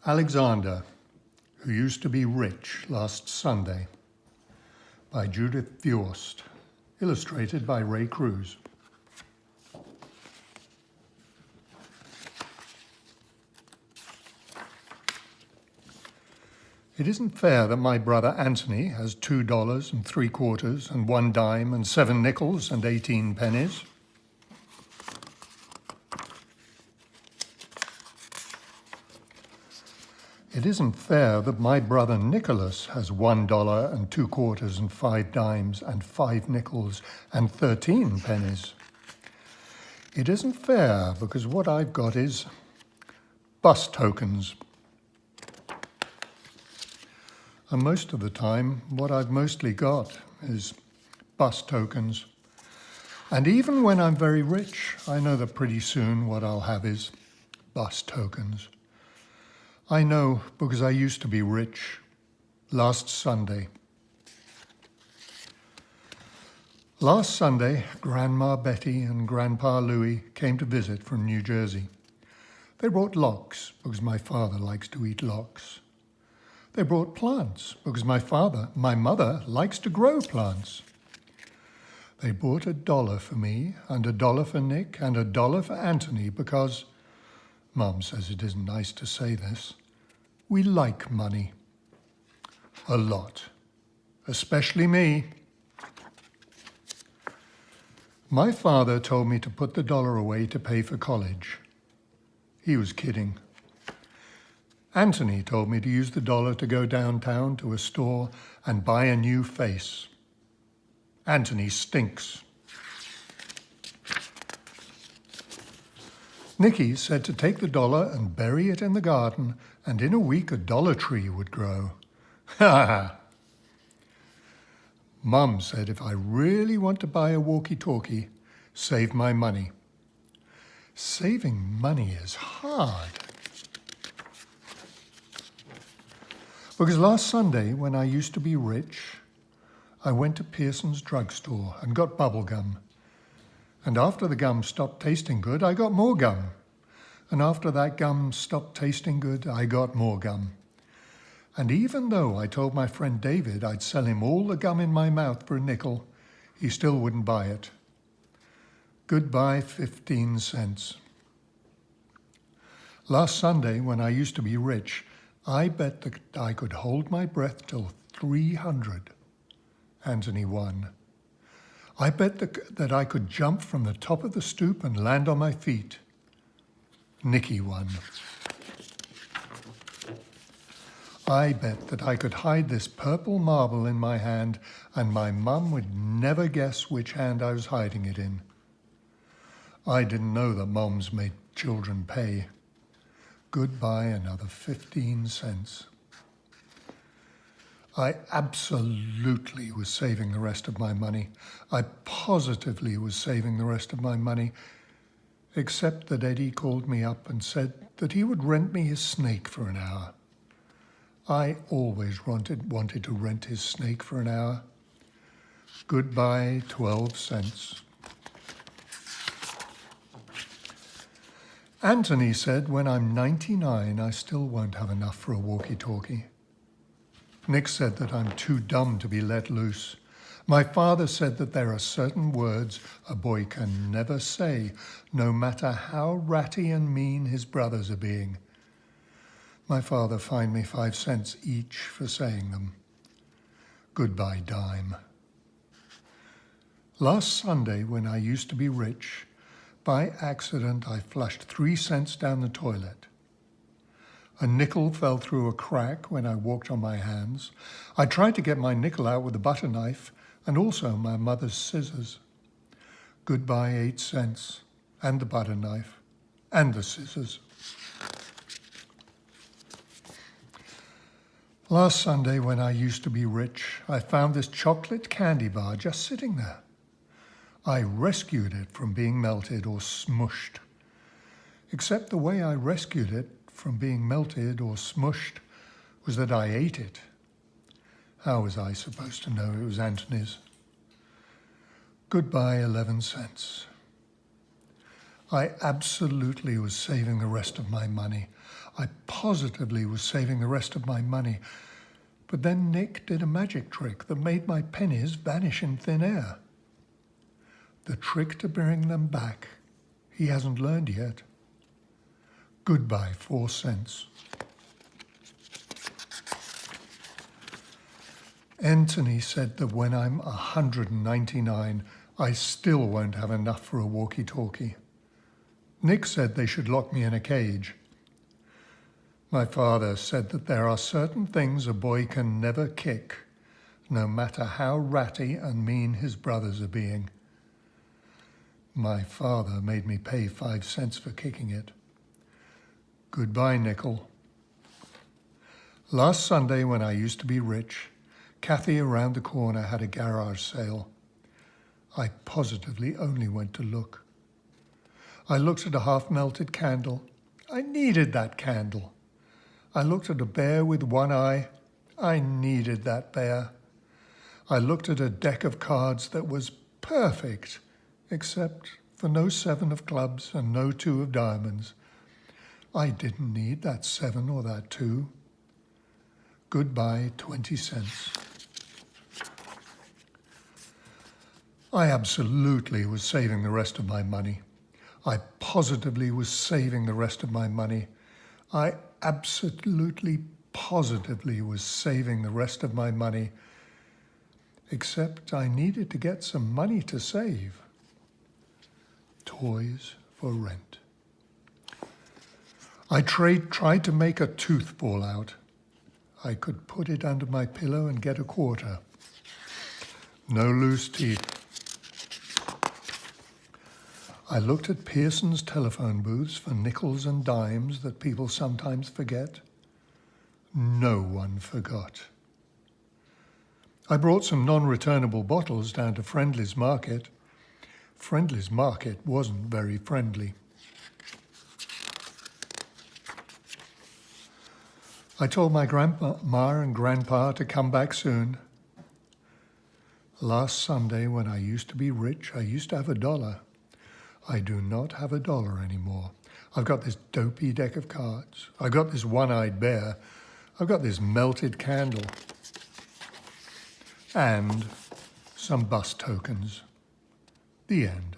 Alexander, Who Used to Be Rich Last Sunday by Judith Viorst, illustrated by Ray Cruz. It isn't fair that my brother Anthony has $2.75 and 1 dime and 7 nickels and 18 pennies. It isn't fair that my brother Nicholas has $1 and 2 quarters and 5 dimes and 5 nickels and 13 pennies. It isn't fair because what I've got is bus tokens. And most of the time, what I've mostly got is bus tokens. And even when I'm very rich, I know that pretty soon what I'll have is bus tokens. I know because I used to be rich last Sunday. Last Sunday, Grandma Betty and Grandpa Louie came to visit from New Jersey. They brought lox because my father likes to eat lox. They brought plants because my mother likes to grow plants. They bought $1 for me and $1 for Nick and $1 for Anthony because, Mum says it isn't nice to say this, we like money. A lot. Especially me. My father told me to put the $1 away to pay for college. He was kidding. Anthony told me to use the $1 to go downtown to a store and buy a new face. Anthony stinks. Nicky said to take the $1 and bury it in the garden, and in a week a dollar tree would grow. Ha ha! Mum said if I really want to buy a walkie-talkie, save my money. Saving money is hard. Because last Sunday, when I used to be rich, I went to Pearson's drugstore and got bubble gum. And after the gum stopped tasting good, I got more gum. And after that gum stopped tasting good, I got more gum. And even though I told my friend David I'd sell him all the gum in my mouth for a nickel, he still wouldn't buy it. Goodbye, 15 cents. Last Sunday, when I used to be rich, I bet that I could hold my breath till 300. Anthony won. I bet that I could jump from the top of the stoop and land on my feet. Nicky won. I bet that I could hide this purple marble in my hand and my mum would never guess which hand I was hiding it in. I didn't know that mums made children pay. Goodbye, another 15 cents. I absolutely was saving the rest of my money. I positively was saving the rest of my money, except that Eddie called me up and said that he would rent me his snake for an hour. I always wanted to rent his snake for an hour. Goodbye, 12 cents. Anthony said when I'm 99, I still won't have enough for a walkie-talkie. Nick said that I'm too dumb to be let loose. My father said that there are certain words a boy can never say, no matter how ratty and mean his brothers are being. My father fined me 5 cents each for saying them. Goodbye, dime. Last Sunday, when I used to be rich, by accident, I flushed 3 cents down the toilet. A nickel fell through a crack when I walked on my hands. I tried to get my nickel out with a butter knife and also my mother's scissors. Goodbye, 8 cents, and the butter knife, and the scissors. Last Sunday, when I used to be rich, I found this chocolate candy bar just sitting there. I rescued it from being melted or smushed. Except the way I rescued it from being melted or smushed was that I ate it. How was I supposed to know it was Anthony's? Goodbye, 11 cents. I absolutely was saving the rest of my money. I positively was saving the rest of my money. But then Nick did a magic trick that made my pennies vanish in thin air. The trick to bring them back, he hasn't learned yet. Goodbye, 4 cents. Anthony said that when I'm 199, I still won't have enough for a walkie-talkie. Nick said they should lock me in a cage. My father said that there are certain things a boy can never kick, no matter how ratty and mean his brothers are being. My father made me pay 5 cents for kicking it. Goodbye, nickel. Last Sunday, when I used to be rich, Kathy around the corner had a garage sale. I positively only went to look. I looked at a half-melted candle. I needed that candle. I looked at a bear with one eye. I needed that bear. I looked at a deck of cards that was perfect, except for no 7 of clubs and no 2 of diamonds. I didn't need that 7 or that 2. Goodbye, 20 cents. I absolutely was saving the rest of my money. I positively was saving the rest of my money. I absolutely, positively was saving the rest of my money, except I needed to get some money to save. Toys for rent. I tried to make a tooth fall out. I could put it under my pillow and get a quarter. No loose teeth. I looked at Pearson's telephone booths for nickels and dimes that people sometimes forget. No one forgot. I brought some non-returnable bottles down to Friendly's Market. Friendly's Market wasn't very friendly. I told my grandma and grandpa to come back soon. Last Sunday, when I used to be rich, I used to have $1. I do not have $1 anymore. I've got this dopey deck of cards. I've got this one-eyed bear. I've got this melted candle. And some bus tokens. The end.